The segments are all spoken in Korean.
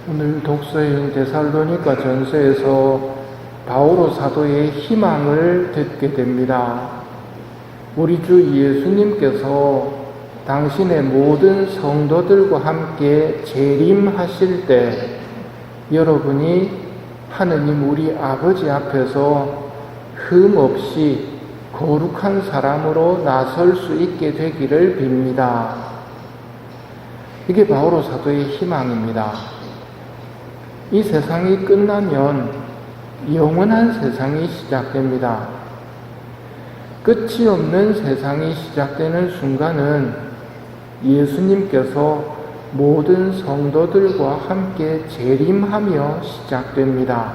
오늘 독서인 데살로니가 전서에서 바오로 사도의 희망을 듣게 됩니다. 우리 주 예수님께서 당신의 모든 성도들과 함께 재림하실 때 여러분이 하느님 우리 아버지 앞에서 흠없이 거룩한 사람으로 나설 수 있게 되기를 빕니다. 이게 바오로 사도의 희망입니다. 이 세상이 끝나면 영원한 세상이 시작됩니다. 끝이 없는 세상이 시작되는 순간은 예수님께서 모든 성도들과 함께 재림하며 시작됩니다.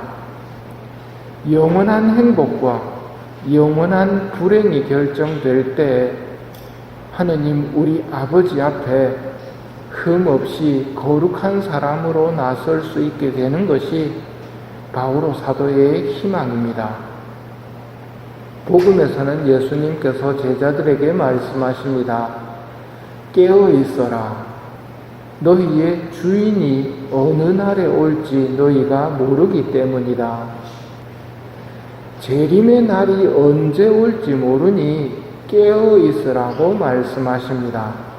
영원한 행복과 영원한 불행이 결정될 때 하느님 우리 아버지 앞에 흠없이 거룩한 사람으로 나설 수 있게 되는 것이 바오로 사도의 희망입니다. 복음에서는 예수님께서 제자들에게 말씀하십니다. 깨어 있어라. 너희의 주인이 어느 날에 올지 너희가 모르기 때문이다. 재림의 날이 언제 올지 모르니 깨어 있으라고 말씀하십니다.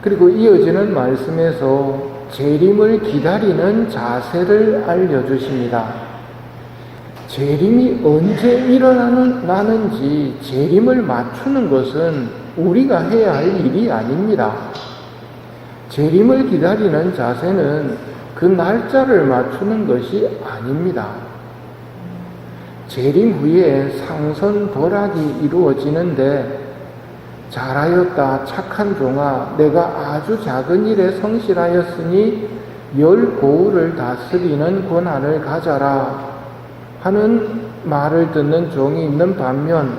그리고 이어지는 말씀에서 재림을 기다리는 자세를 알려주십니다. 재림이 언제 일어나는지 재림을 맞추는 것은 우리가 해야 할 일이 아닙니다. 재림을 기다리는 자세는 그 날짜를 맞추는 것이 아닙니다. 재림 후에 상선벌학이 이루어지는데 잘하였다 착한 종아 내가 아주 작은 일에 성실하였으니 10고을을 다스리는 권한을 가져라 하는 말을 듣는 종이 있는 반면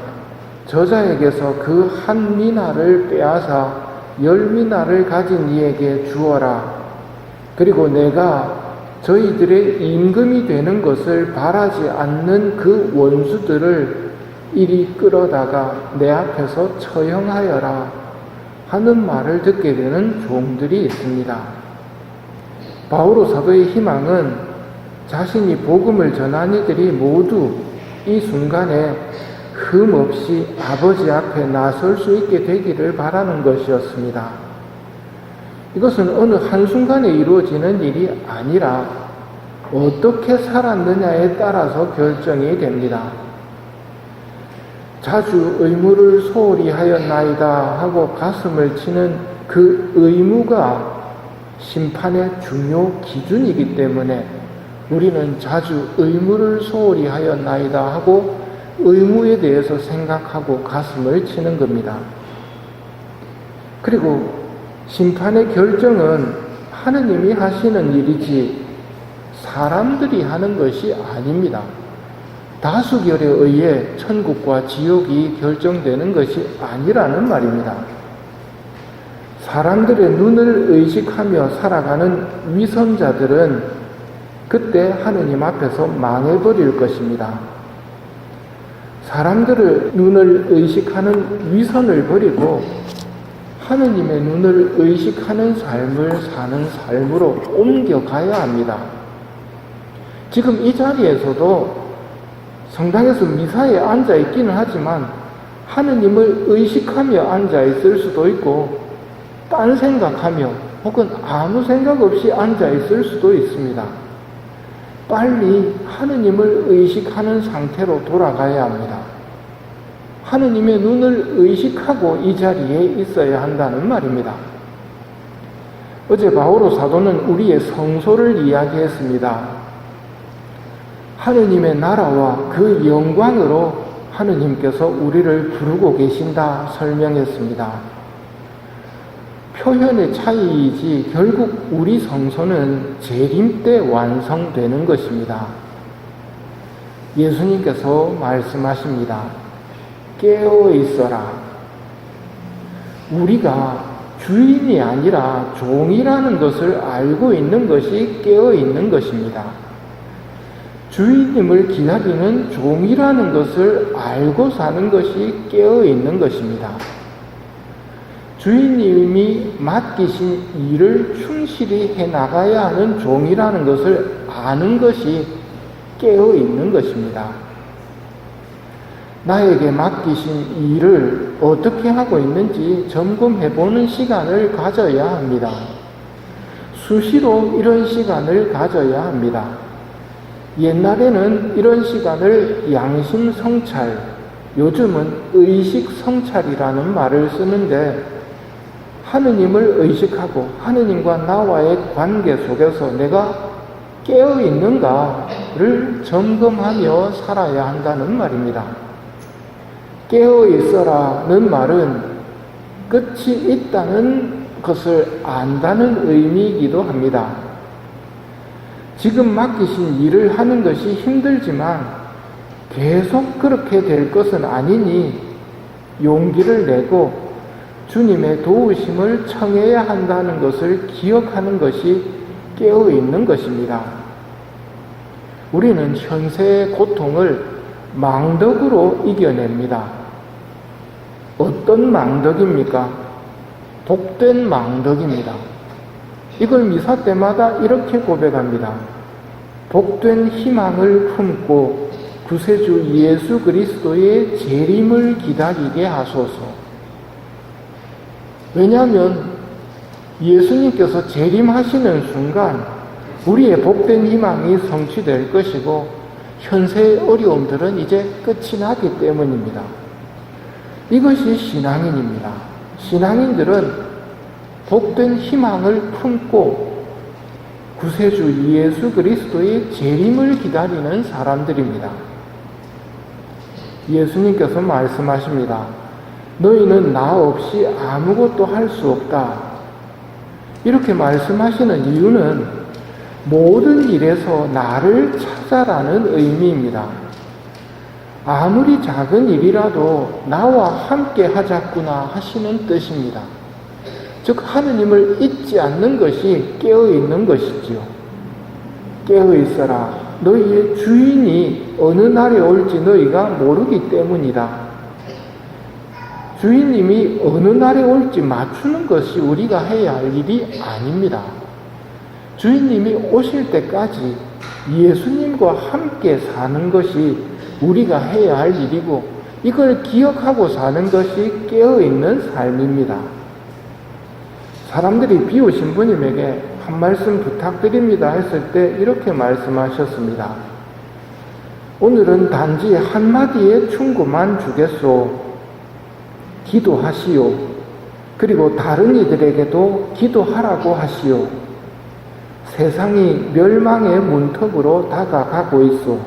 저자에게서 그 한 미나를 빼앗아 10미나를 가진 이에게 주어라. 그리고 내가 저희들의 임금이 되는 것을 바라지 않는 그 원수들을 이리 끌어다가 내 앞에서 처형하여라 하는 말을 듣게 되는 종들이 있습니다. 바오로 사도의 희망은 자신이 복음을 전한 이들이 모두 이 순간에 흠없이 아버지 앞에 나설 수 있게 되기를 바라는 것이었습니다. 이것은 어느 한순간에 이루어지는 일이 아니라 어떻게 살았느냐에 따라서 결정이 됩니다. 자주 의무를 소홀히 하였나이다 하고 가슴을 치는 그 의무가 심판의 중요 기준이기 때문에 우리는 자주 의무를 소홀히 하였나이다 하고 의무에 대해서 생각하고 가슴을 치는 겁니다. 그리고 심판의 결정은 하느님이 하시는 일이지 사람들이 하는 것이 아닙니다. 다수결에 의해 천국과 지옥이 결정되는 것이 아니라는 말입니다. 사람들의 눈을 의식하며 살아가는 위선자들은 그때 하느님 앞에서 망해버릴 것입니다. 사람들의 눈을 의식하는 위선을 버리고 하느님의 눈을 의식하는 삶을 사는 삶으로 옮겨가야 합니다. 지금 이 자리에서도 성당에서 미사에 앉아 있기는 하지만 하느님을 의식하며 앉아 있을 수도 있고 딴 생각하며 혹은 아무 생각 없이 앉아 있을 수도 있습니다. 빨리 하느님을 의식하는 상태로 돌아가야 합니다. 하느님의 눈을 의식하고 이 자리에 있어야 한다는 말입니다. 어제 바오로 사도는 우리의 성소를 이야기했습니다. 하느님의 나라와 그 영광으로 하느님께서 우리를 부르고 계신다 설명했습니다. 표현의 차이이지 결국 우리 성소는 재림 때 완성되는 것입니다. 예수님께서 말씀하십니다. 깨어 있어라. 우리가 주인이 아니라 종이라는 것을 알고 있는 것이 깨어 있는 것입니다. 주인님을 기다리는 종이라는 것을 알고 사는 것이 깨어 있는 것입니다. 주인님이 맡기신 일을 충실히 해나가야 하는 종이라는 것을 아는 것이 깨어 있는 것입니다. 나에게 맡기신 일을 어떻게 하고 있는지 점검해보는 시간을 가져야 합니다. 수시로 이런 시간을 가져야 합니다. 옛날에는 이런 시간을 양심 성찰, 요즘은 의식 성찰이라는 말을 쓰는데, 하느님을 의식하고 하느님과 나와의 관계 속에서 내가 깨어 있는가를 점검하며 살아야 한다는 말입니다. 깨어 있어라는 말은 끝이 있다는 것을 안다는 의미이기도 합니다. 지금 맡기신 일을 하는 것이 힘들지만 계속 그렇게 될 것은 아니니 용기를 내고 주님의 도우심을 청해야 한다는 것을 기억하는 것이 깨어 있는 것입니다. 우리는 현세의 고통을 망덕으로 이겨냅니다. 어떤 망덕입니까? 복된 망덕입니다. 이걸 미사 때마다 이렇게 고백합니다. 복된 희망을 품고 구세주 예수 그리스도의 재림을 기다리게 하소서. 왜냐하면 예수님께서 재림하시는 순간 우리의 복된 희망이 성취될 것이고 현세의 어려움들은 이제 끝이 나기 때문입니다. 이것이 신앙인입니다. 신앙인들은 복된 희망을 품고 구세주 예수 그리스도의 재림을 기다리는 사람들입니다. 예수님께서 말씀하십니다. 너희는 나 없이 아무것도 할 수 없다. 이렇게 말씀하시는 이유는 모든 일에서 나를 찾아라는 의미입니다. 아무리 작은 일이라도 나와 함께 하자꾸나 하시는 뜻입니다. 즉 하느님을 잊지 않는 것이 깨어있는 것이지요. 깨어있어라. 너희의 주인이 어느 날에 올지 너희가 모르기 때문이다. 주인님이 어느 날에 올지 맞추는 것이 우리가 해야 할 일이 아닙니다. 주인님이 오실 때까지 예수님과 함께 사는 것이 우리가 해야 할 일이고 이걸 기억하고 사는 것이 깨어있는 삶입니다. 사람들이 비오신 부님에게 한 말씀 부탁드립니다 했을 때 이렇게 말씀하셨습니다. 오늘은 단지 한마디의 충고만 주겠소. 기도하시오. 그리고 다른 이들에게도 기도하라고 하시오. 세상이 멸망의 문턱으로 다가가고 있소.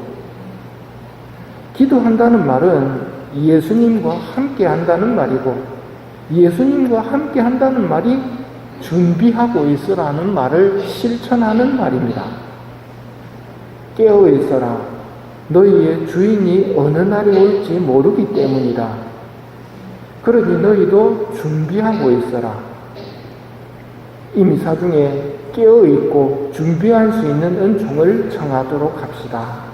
기도한다는 말은 예수님과 함께 한다는 말이고 예수님과 함께 한다는 말이 준비하고 있으라는 말을 실천하는 말입니다. 깨어 있어라. 너희의 주인이 어느 날이 올지 모르기 때문이다. 그러니 너희도 준비하고 있어라. 이 미사 중에 깨어있고 준비할 수 있는 은총을 청하도록 합시다.